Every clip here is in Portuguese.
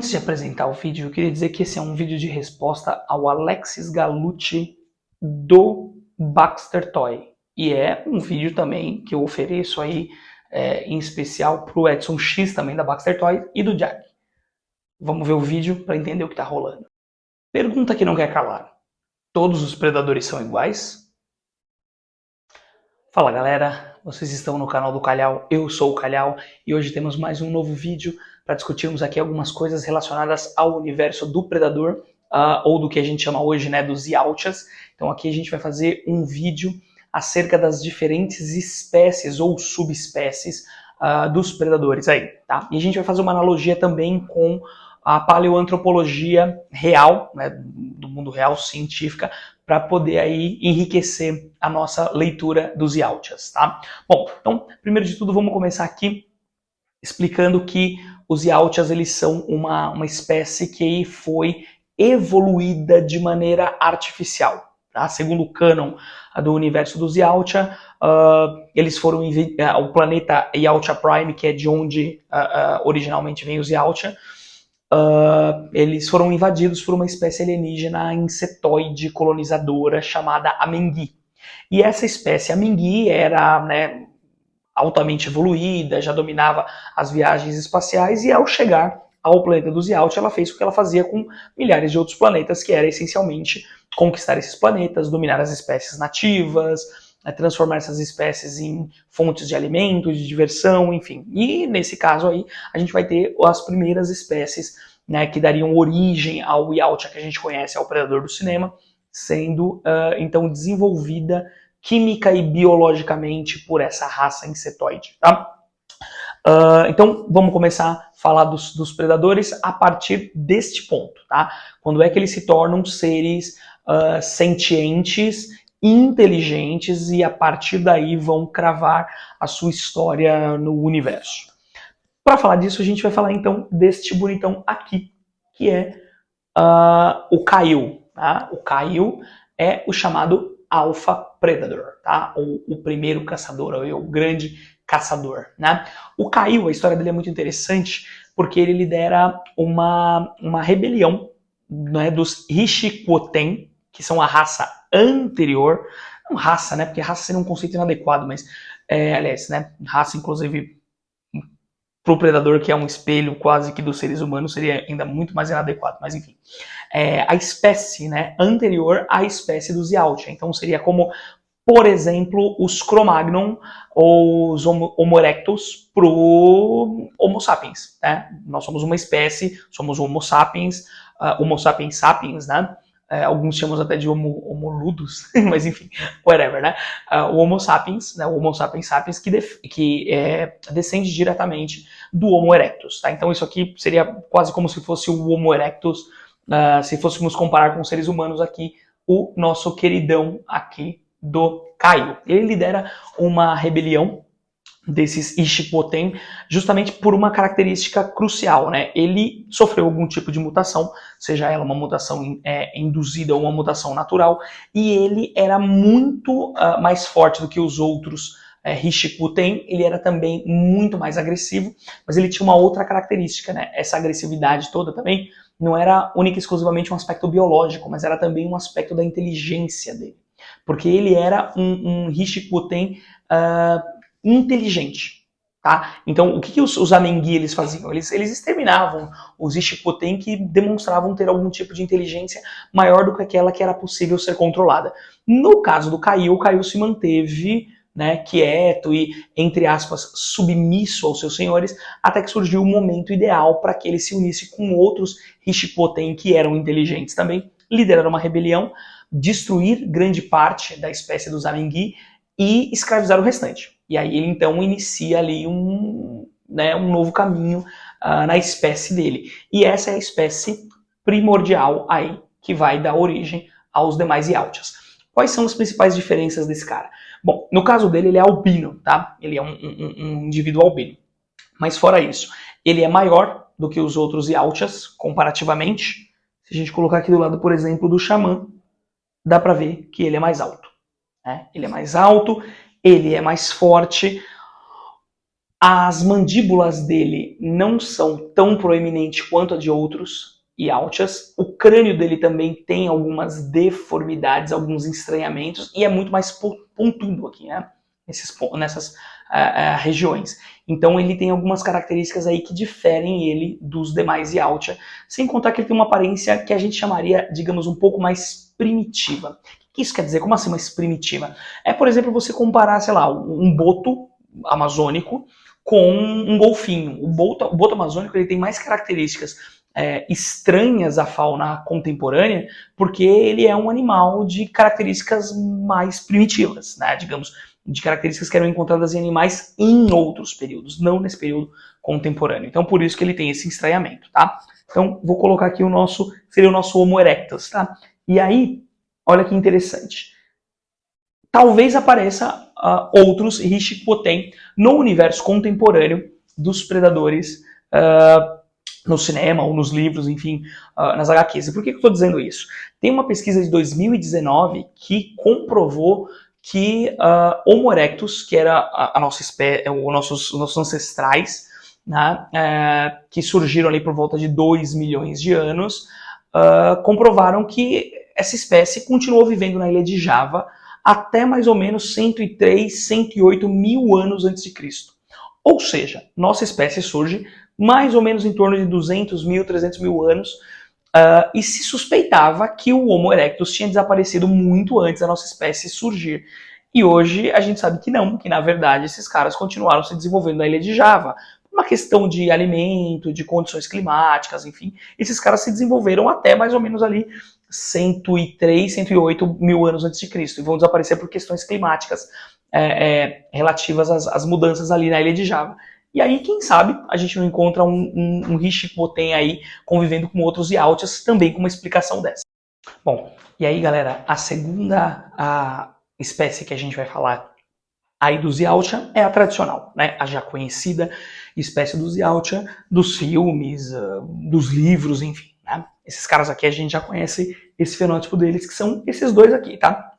Antes de apresentar o vídeo, eu queria dizer que esse é um vídeo de resposta ao Alexis Galucci do Baxter Toy. E é um vídeo também que eu ofereço aí, em especial para o Edson X, também da Baxter Toy, e do Jack. Vamos ver o vídeo para entender o que está rolando. Pergunta que não quer calar. Todos os predadores são iguais? Fala galera, vocês estão no canal do Calhau, eu sou o Calhau e hoje temos mais um novo vídeo para discutirmos aqui algumas coisas relacionadas ao universo do Predador, ou do que a gente chama hoje, né, dos Yautjas. Então aqui a gente vai fazer um vídeo acerca das diferentes espécies ou subespécies dos predadores aí, tá? E a gente vai fazer uma analogia também com a paleoantropologia real, né, do mundo real, científica, para poder aí enriquecer a nossa leitura dos Yautjas, tá? Bom, então, primeiro de tudo, vamos começar aqui explicando que os Yautjas, eles são uma espécie que foi evoluída de maneira artificial, tá? Segundo o cânon do universo dos Yautja, eles foram o planeta Yautja Prime, que é de onde originalmente vem os Yautja, eles foram invadidos por uma espécie alienígena insetoide colonizadora chamada Amengi. E essa espécie Amengi era, né, altamente evoluída, já dominava as viagens espaciais, e ao chegar ao planeta dos Yautja, ela fez o que ela fazia com milhares de outros planetas, que era essencialmente conquistar esses planetas, dominar as espécies nativas, transformar essas espécies em fontes de alimento, de diversão, enfim. E nesse caso aí, a gente vai ter as primeiras espécies, né, que dariam origem ao Yautja que a gente conhece, ao predador do cinema, sendo então desenvolvida química e biologicamente por essa raça insetoide, tá? Então vamos começar a falar dos predadores a partir deste ponto, tá? Quando é que eles se tornam seres sentientes, inteligentes, e a partir daí vão cravar a sua história no universo. Para falar disso, a gente vai falar então deste bonitão aqui, que é o Kail, tá? O Kail é o chamado Alpha Predator, tá? Ou o primeiro caçador, ou o grande caçador, né? O Kail, a história dele é muito interessante, porque ele lidera uma rebelião, né, dos Rishi-Quoten, que são a raça anterior, não raça, né, porque raça seria um conceito inadequado, mas, aliás, né, raça, inclusive, para o predador, que é um espelho quase que dos seres humanos, seria ainda muito mais inadequado, mas enfim. A espécie, né, anterior à espécie dos Yautja. Então seria como, por exemplo, os Cro-Magnon ou os Homo erectus pro Homo sapiens, né? Nós somos uma espécie, somos Homo sapiens sapiens, né? Alguns chamam até de homo ludus, mas enfim, whatever, né? O Homo sapiens, né? O Homo sapiens sapiens que descende diretamente do Homo erectus, tá? Então isso aqui seria quase como se fosse o Homo erectus, se fôssemos comparar com os seres humanos aqui, o nosso queridão aqui do Kail. Ele lidera uma rebelião desses Rishi-Quoten justamente por uma característica crucial, né? Ele sofreu algum tipo de mutação, seja ela uma mutação induzida ou uma mutação natural, e ele era muito mais forte do que os outros Rishi-Quoten. Ele era também muito mais agressivo, mas ele tinha uma outra característica, né? Essa agressividade toda também não era única e exclusivamente um aspecto biológico, mas era também um aspecto da inteligência dele, porque ele era um Rishi-Quoten inteligente, tá? Então, o que os Amengi eles faziam? Eles exterminavam os Rishi-Quoten que demonstravam ter algum tipo de inteligência maior do que aquela que era possível ser controlada. No caso do Kail, o Kail se manteve, né, quieto e, entre aspas, submisso aos seus senhores, até que surgiu o momento ideal para que ele se unisse com outros Rishi-Quoten que eram inteligentes também, liderar uma rebelião, destruir grande parte da espécie dos Amengi e escravizar o restante. E aí ele então inicia ali um novo caminho na espécie dele. E essa é a espécie primordial aí que vai dar origem aos demais Yautjas. Quais são as principais diferenças desse cara? Bom, no caso dele, ele é albino, tá? Ele é um indivíduo albino. Mas fora isso, ele é maior do que os outros Yautjas, comparativamente. Se a gente colocar aqui do lado, por exemplo, do Xamã, dá pra ver que ele é mais alto, né? Ele é mais alto, ele é mais forte. As mandíbulas dele não são tão proeminentes quanto a de outros Yautjas. O crânio dele também tem algumas deformidades, alguns estranhamentos, e é muito mais pontudo aqui, né? Nessas regiões. Então ele tem algumas características aí que diferem ele dos demais Yautja, sem contar que ele tem uma aparência que a gente chamaria, digamos, um pouco mais primitiva. O que isso quer dizer? Como assim mais primitiva? É, por exemplo, você comparar, sei lá, um boto amazônico com um golfinho. O boto amazônico ele tem mais características estranhas à fauna contemporânea, porque ele é um animal de características mais primitivas, né? Digamos, de características que eram encontradas em animais em outros períodos, não nesse período contemporâneo. Então, por isso que ele tem esse estranhamento, tá? Então, vou colocar aqui seria o nosso Homo erectus, tá? E aí, olha que interessante. Talvez apareça outros Richiquotem no universo contemporâneo dos predadores no cinema ou nos livros, enfim, nas HQs. E por que eu estou dizendo isso? Tem uma pesquisa de 2019 que comprovou que Homo erectus, que era a nossa espécie, os nossos ancestrais, né, que surgiram ali por volta de 2 milhões de anos, comprovaram que essa espécie continuou vivendo na ilha de Java até mais ou menos 103, 108 mil anos antes de Cristo. Ou seja, nossa espécie surge mais ou menos em torno de 200 mil, 300 mil anos, e se suspeitava que o Homo erectus tinha desaparecido muito antes da nossa espécie surgir. E hoje a gente sabe que não, que na verdade esses caras continuaram se desenvolvendo na ilha de Java. Uma questão de alimento, de condições climáticas, enfim, esses caras se desenvolveram até mais ou menos ali 103, 108 mil anos antes de Cristo e vão desaparecer por questões climáticas relativas às mudanças ali na ilha de Java. E aí, quem sabe, a gente não encontra um Richiquotem aí convivendo com outros Yautjas também com uma explicação dessa. Bom, e aí, galera, a segunda espécie que a gente vai falar aí dos Yautja é a tradicional, né? A já conhecida espécie dos Yautja, dos filmes, dos livros, enfim, né? Esses caras aqui a gente já conhece esse fenótipo deles, que são esses dois aqui, tá?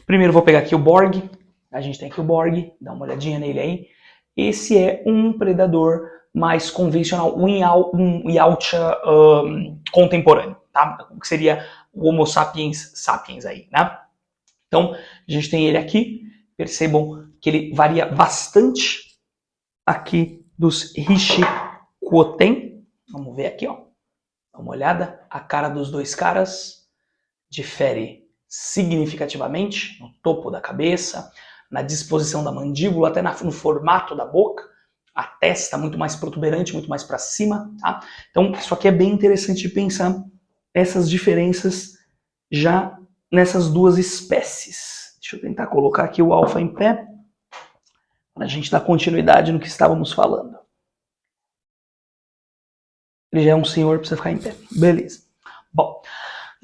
Primeiro vou pegar aqui o Borg, a gente tem aqui o Borg, dá uma olhadinha nele aí. Esse é um predador mais convencional, um Yautja contemporâneo, tá? O que seria o Homo sapiens sapiens aí, né? Então, a gente tem ele aqui, percebam que ele varia bastante aqui dos Richiquotem. Vamos ver aqui, ó. Dá uma olhada, a cara dos dois caras difere significativamente no topo da cabeça, na disposição da mandíbula, até no formato da boca. A testa muito mais protuberante, muito mais para cima, tá? Então, isso aqui é bem interessante de pensar essas diferenças já nessas duas espécies. Deixa eu tentar colocar aqui o alfa em pé, para a gente dar continuidade no que estávamos falando. Ele já é um senhor, precisa ficar em pé. Beleza. Bom,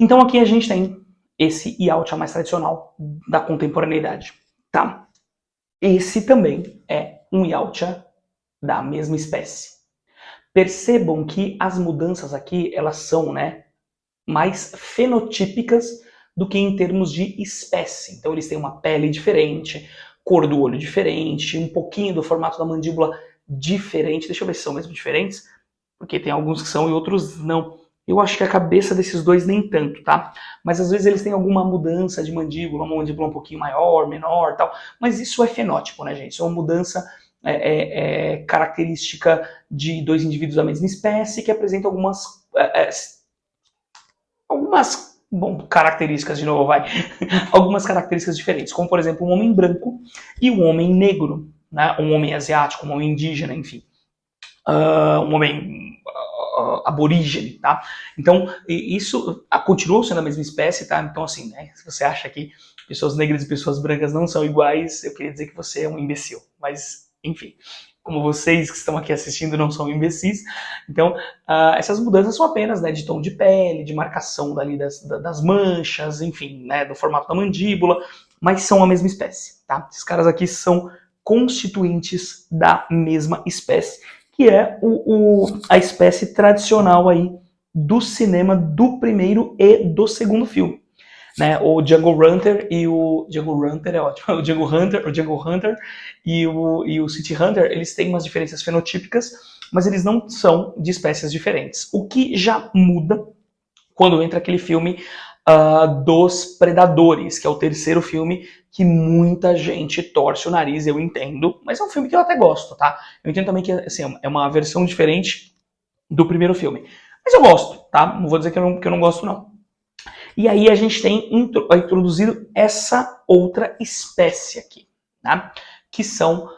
então aqui a gente tem esse Yautja mais tradicional da contemporaneidade, tá? Esse também é um Yautja da mesma espécie. Percebam que as mudanças aqui, elas são, né, mais fenotípicas do que em termos de espécie. Então eles têm uma pele diferente, cor do olho diferente, um pouquinho do formato da mandíbula diferente. Deixa eu ver se são mesmo diferentes, porque tem alguns que são e outros não. Eu acho que a cabeça desses dois nem tanto, tá? Mas às vezes eles têm alguma mudança de mandíbula, uma mandíbula um pouquinho maior, menor, tal. Mas isso é fenótipo, né, gente? Isso é uma mudança característica de dois indivíduos da mesma espécie que apresentam algumas características, de novo, algumas características diferentes, como por exemplo um homem branco e um homem negro, né? Um homem asiático, um homem indígena, enfim, um homem aborígene, tá? Então isso continua sendo a mesma espécie, tá? Então assim, né? Se você acha que pessoas negras e pessoas brancas não são iguais, eu queria dizer que você é um imbecil, mas enfim. Como vocês que estão aqui assistindo não são imbecis, então essas mudanças são apenas, né, de tom de pele, de marcação dali das manchas, enfim, né, do formato da mandíbula, mas são a mesma espécie, tá? Esses caras aqui são constituintes da mesma espécie, que é a espécie tradicional aí do cinema do primeiro e do segundo filme. né? O Jungle Hunter e o Jungle Hunter é ótimo. O Jungle Hunter e o City Hunter, eles têm umas diferenças fenotípicas, mas eles não são de espécies diferentes. O que já muda quando entra aquele filme dos Predadores, que é o terceiro filme que muita gente torce o nariz, eu entendo, mas é um filme que eu até gosto, tá? Eu entendo também que assim, é uma versão diferente do primeiro filme. Mas eu gosto, tá? Não vou dizer que eu não gosto, não. E aí a gente tem introduzido essa outra espécie aqui, né? Que são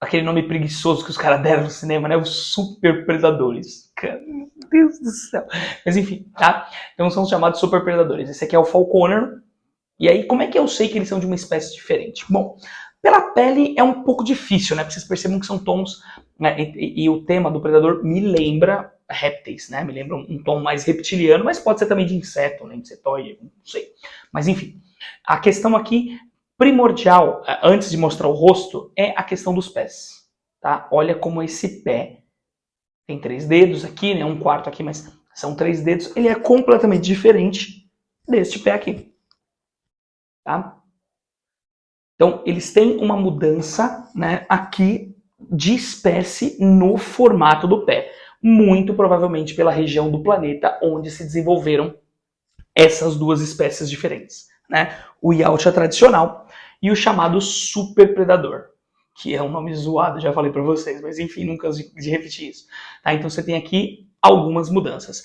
aquele nome preguiçoso que os caras deram no cinema, né? Os super predadores. Meu Deus do céu. Mas enfim, tá? Então são os chamados super predadores. Esse aqui é o Falconer. E aí, como é que eu sei que eles são de uma espécie diferente? Bom, pela pele é um pouco difícil, né? Porque vocês percebam que são tons, né? E o tema do predador me lembra répteis, né? Me lembra um tom mais reptiliano, mas pode ser também de inseto, né? Insetóide, não sei. Mas enfim, a questão aqui primordial, antes de mostrar o rosto, é a questão dos pés, tá? Olha como esse pé tem 3 dedos aqui, né? Um quarto aqui, mas são 3 dedos. Ele é completamente diferente deste pé aqui. Tá? Então, eles têm uma mudança, né, aqui de espécie no formato do pé. Muito provavelmente pela região do planeta onde se desenvolveram essas duas espécies diferentes. Né? O Yautja tradicional e o chamado super predador, que é um nome zoado, já falei para vocês, mas enfim, nunca de repetir isso. Tá? Então você tem aqui algumas mudanças.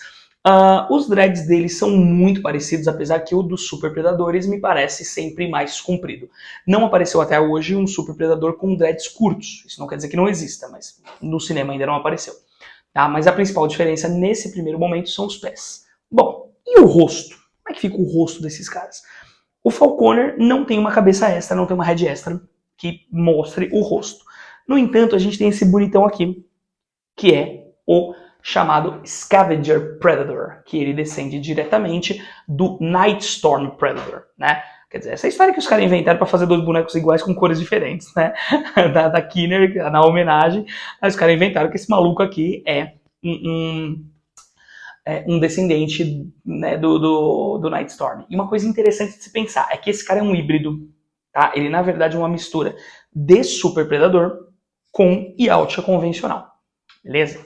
Os dreads deles são muito parecidos, apesar que o dos super predadores me parece sempre mais comprido. Não apareceu até hoje um super predador com dreads curtos. Isso não quer dizer que não exista, mas no cinema ainda não apareceu. Tá? Mas a principal diferença nesse primeiro momento são os pés. Bom, e o rosto? Como é que fica o rosto desses caras? O Falconer não tem uma cabeça extra, não tem uma head extra que mostre o rosto. No entanto, a gente tem esse bonitão aqui, que é o chamado Scavenger Predator, que ele descende diretamente do Nightstorm Predator, né? Quer dizer, essa história que os caras inventaram para fazer 2 bonecos iguais com cores diferentes, né? da Keener, na homenagem, aí os caras inventaram que esse maluco aqui é um descendente, né, do Nightstorm. E uma coisa interessante de se pensar é que esse cara é um híbrido, tá? Ele na verdade é uma mistura de Super Predador com Yautja convencional, beleza?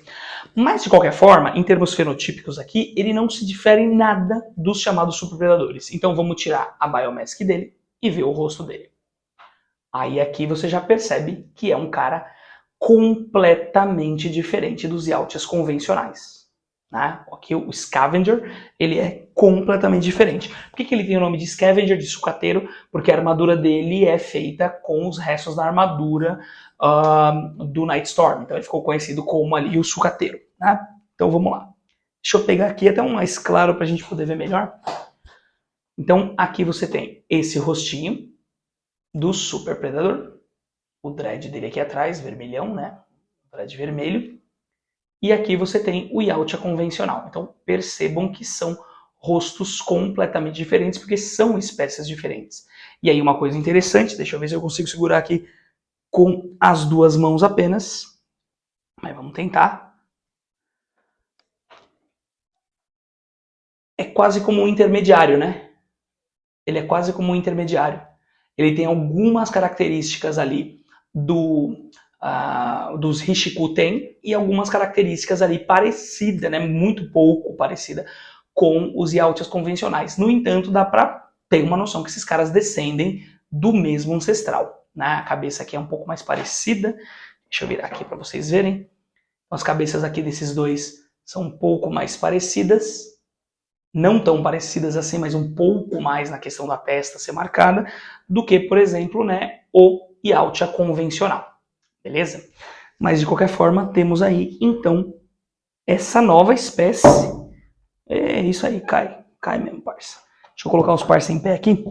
Mas, de qualquer forma, em termos fenotípicos aqui, ele não se difere em nada dos chamados superpredadores. Então vamos tirar a biomask dele e ver o rosto dele. Aí aqui você já percebe que é um cara completamente diferente dos Yautjas convencionais. Né? Aqui o Scavenger, ele é completamente diferente. Por que ele tem o nome de Scavenger, de sucateiro? Porque a armadura dele é feita com os restos da armadura do Nightstorm. Então ele ficou conhecido como ali o sucateiro. Né? Então vamos lá. Deixa eu pegar aqui até um mais claro para a gente poder ver melhor. Então aqui você tem esse rostinho do Super Predador. O dread dele aqui atrás, vermelhão, né? O dread vermelho. E aqui você tem o Yautja convencional. Então percebam que são rostos completamente diferentes, porque são espécies diferentes. E aí uma coisa interessante, deixa eu ver se eu consigo segurar aqui com as 2 mãos apenas. Mas vamos tentar. É quase como um intermediário, né? Ele é quase como um intermediário. Ele tem algumas características ali dos Hishikuten e algumas características ali parecidas, né? Muito pouco parecida com os Yautjas convencionais. No entanto, dá para ter uma noção que esses caras descendem do mesmo ancestral. Né? A cabeça aqui é um pouco mais parecida. Deixa eu virar aqui para vocês verem. As cabeças aqui desses dois são um pouco mais parecidas. Não tão parecidas assim, mas um pouco mais na questão da testa ser marcada, do que, por exemplo, né, o Yautja convencional. Beleza? Mas, de qualquer forma, temos aí, então, essa nova espécie. É isso aí, cai. Cai mesmo, parça. Deixa eu colocar os parça em pé aqui.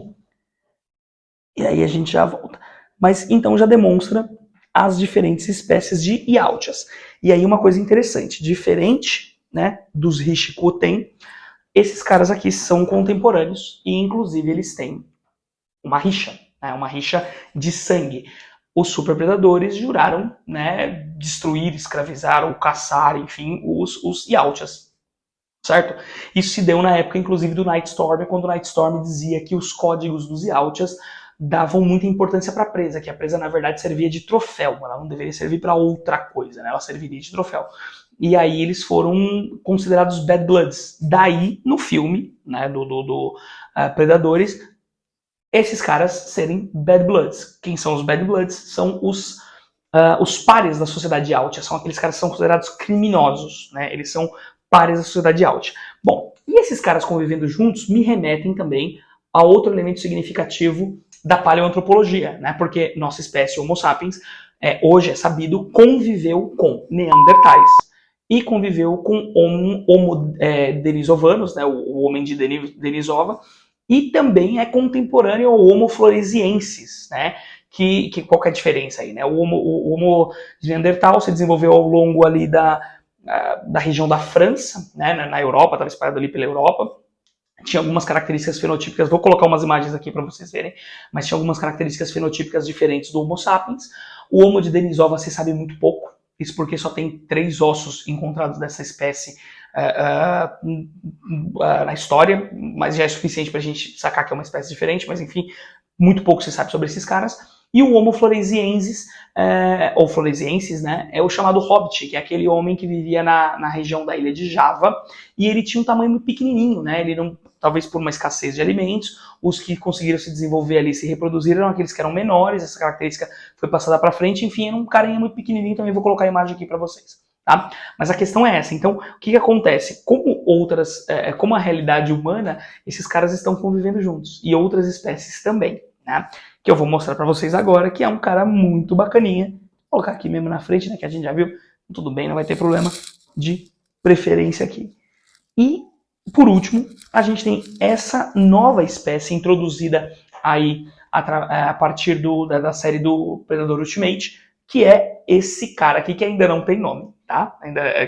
E aí a gente já volta. Mas, então, já demonstra as diferentes espécies de Yautjas. E aí uma coisa interessante, diferente, né, dos Hishikuten, esses caras aqui são contemporâneos e, inclusive, eles têm uma rixa, né, uma rixa de sangue. Os superpredadores juraram, né, destruir, escravizar ou caçar, enfim, os Yautjas. certo? Isso se deu na época, inclusive, do Nightstorm, quando o Nightstorm dizia que os códigos dos Yautjas davam muita importância para a presa, que a presa, na verdade, servia de troféu, ela não deveria servir para outra coisa, né? Ela serviria de troféu. E aí eles foram considerados Bad Bloods. Daí, no filme, né, do Predadores, esses caras serem Bad Bloods. Quem são os Bad Bloods? São os pares da sociedade Yautja, são aqueles caras que são considerados criminosos, né? Eles são pares da sociedade Yautja. Bom, e esses caras convivendo juntos me remetem também a outro elemento significativo da paleoantropologia, né? Porque nossa espécie Homo sapiens, hoje é sabido, conviveu com neandertais e conviveu com Homo denisovanos, né? O homem de Denisova, e também é contemporâneo ao Homo floresiensis, né? Qual que é a diferença aí, né? O Homo de Neandertal se desenvolveu ao longo ali da região da França, né? Na Europa, estava espalhado ali pela Europa. Tinha algumas características fenotípicas, vou colocar umas imagens aqui para vocês verem, mas tinha algumas características fenotípicas diferentes do Homo sapiens. O Homo de Denisova se sabe muito pouco, isso porque só tem 3 ossos encontrados dessa espécie na história, mas já é suficiente para a gente sacar que é uma espécie diferente, mas enfim, muito pouco se sabe sobre esses caras. E o Homo floresiensis, ou floresiensis, né, é o chamado Hobbit, que é aquele homem que vivia na região da ilha de Java, e ele tinha um tamanho muito pequenininho, né, ele não, talvez por uma escassez de alimentos, os que conseguiram se desenvolver ali, se reproduzir, eram aqueles que eram menores, essa característica foi passada para frente, enfim, era um carinha muito pequenininho, também vou colocar a imagem aqui para vocês. Tá? Mas a questão é essa, então, o que acontece? Como a realidade humana, esses caras estão convivendo juntos, e outras espécies também, né? Que eu vou mostrar para vocês agora, que é um cara muito bacaninha. Vou colocar aqui mesmo na frente, né, que a gente já viu. Tudo bem, não vai ter problema de preferência aqui. E, por último, a gente tem essa nova espécie introduzida aí a partir da série do Predador Ultimate, que é esse cara aqui que ainda não tem nome, tá?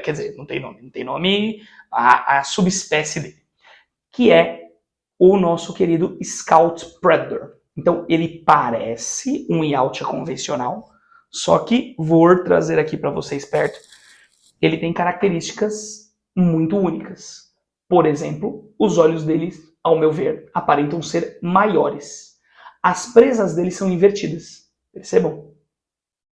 Quer dizer, não tem nome a subespécie dele, que é o nosso querido Scout Predator. Então, ele parece um Yautja convencional, só que vou trazer aqui para vocês perto. Ele tem características muito únicas. Por exemplo, os olhos dele, ao meu ver, aparentam ser maiores. As presas dele são invertidas. Percebam?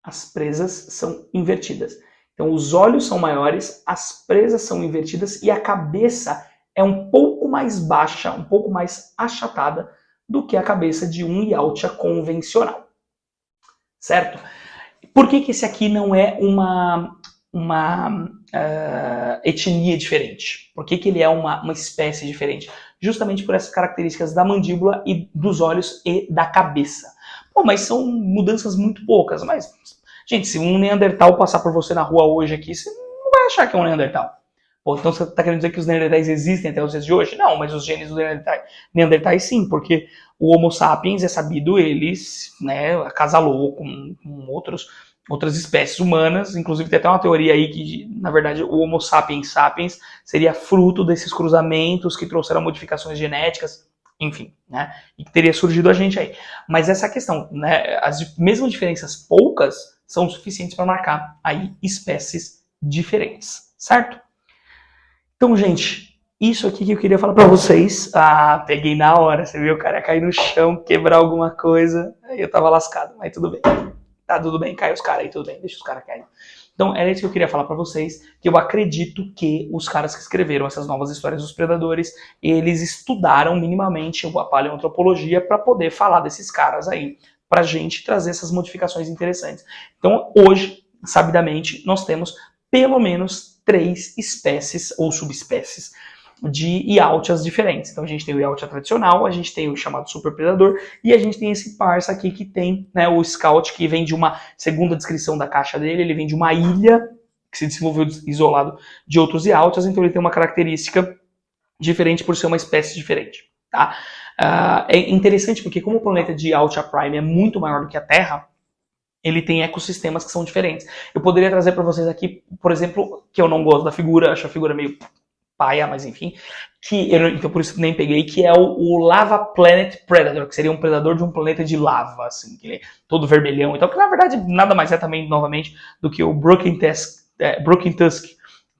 As presas são invertidas. Então, os olhos são maiores, as presas são invertidas e a cabeça é um pouco mais baixa, um pouco mais achatada do que a cabeça de um Yautja convencional. Certo? Por que esse aqui não é uma etnia diferente? Por que ele é uma espécie diferente? Justamente por essas características da mandíbula e dos olhos e da cabeça. Pô, mas são mudanças muito poucas. Mas, gente, se um Neandertal passar por você na rua hoje aqui, você não vai achar que é um Neandertal. Pô, então você está querendo dizer que os Neandertais existem até os dias de hoje? Não, mas os genes dos Neandertais sim, porque o Homo sapiens é sabido, eles, né, acasalou com outras espécies humanas, inclusive tem até uma teoria aí que, na verdade, o Homo sapiens sapiens seria fruto desses cruzamentos que trouxeram modificações genéticas, enfim, né, e que teria surgido a gente aí. Mas essa questão, né, as mesmas diferenças poucas são suficientes para marcar aí espécies diferentes, certo? Então, gente, isso aqui que eu queria falar pra vocês. Ah, peguei na hora, você viu? O cara ia cair no chão, quebrar alguma coisa. Aí eu tava lascado, mas tudo bem. Tá tudo bem, cai os caras aí, tudo bem, deixa os caras caírem. Então, era isso que eu queria falar pra vocês, que eu acredito que os caras que escreveram essas novas histórias dos predadores, eles estudaram minimamente a paleoantropologia para poder falar desses caras aí, pra gente trazer essas modificações interessantes. Então, hoje, sabidamente, nós temos pelo menos 3 espécies ou subespécies de Yautjas diferentes. Então a gente tem o Yautja tradicional, a gente tem o chamado super predador e a gente tem esse parça aqui que tem, né, o Scout, que vem de uma, segundo a descrição da caixa dele, ele vem de uma ilha que se desenvolveu isolado de outros Yautjas, então ele tem uma característica diferente por ser uma espécie diferente. Tá? É interessante porque como o planeta de Yautja Prime é muito maior do que a Terra, ele tem ecossistemas que são diferentes. Eu poderia trazer para vocês aqui, por exemplo, que eu não gosto da figura, acho a figura meio paia, mas enfim, então por isso nem peguei, que é o Lava Planet Predator, que seria um predador de um planeta de lava, assim, que ele é todo vermelhão, então que na verdade nada mais é também, novamente, do que o Broken Tusk,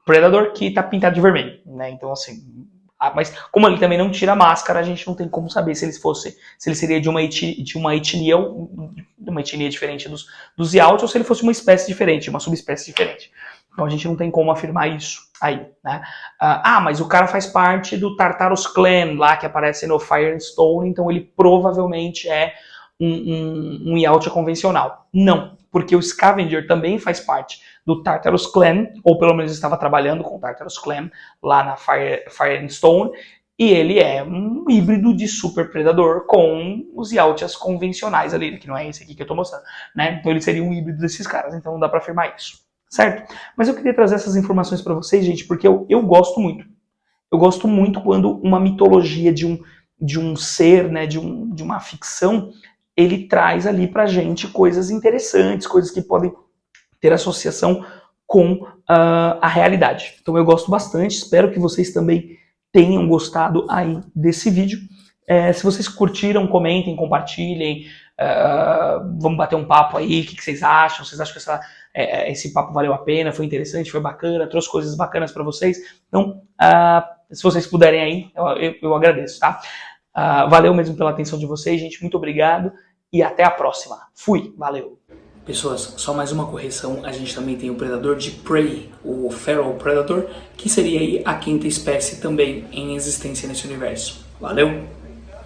Predador que tá pintado de vermelho, né? Então, assim, mas como ele também não tira a máscara, a gente não tem como saber se ele seria de uma etnia diferente dos Yaut, ou se ele fosse uma espécie diferente, uma subespécie diferente. Então a gente não tem como afirmar isso aí, né? Mas o cara faz parte do Tartarus Clan, lá que aparece no Fire and Stone, então ele provavelmente é um Yaut convencional. Não, porque o Scavenger também faz parte do Tartarus Clan, ou pelo menos estava trabalhando com o Tartarus Clan lá na Fire and Stone, e ele é um híbrido de super predador com os Yautias convencionais ali, que não é esse aqui que eu tô mostrando, né? Então ele seria um híbrido desses caras, então não dá pra afirmar isso, certo? Mas eu queria trazer essas informações pra vocês, gente, porque eu gosto muito. Eu gosto muito quando uma mitologia de um ser, né, de uma ficção, ele traz ali pra gente coisas interessantes, coisas que podem ter associação com a realidade. Então eu gosto bastante, espero que vocês também tenham gostado aí desse vídeo. Se vocês curtiram, comentem, compartilhem, vamos bater um papo aí, o que vocês acham? Vocês acham que esse papo valeu a pena, foi interessante, foi bacana, trouxe coisas bacanas para vocês? Então, se vocês puderem aí, eu agradeço, tá? Valeu mesmo pela atenção de vocês, gente, muito obrigado e até a próxima. Fui, valeu! Pessoas, só mais uma correção, a gente também tem o predador de Prey, o Feral Predator, que seria aí a quinta espécie também em existência nesse universo. Valeu!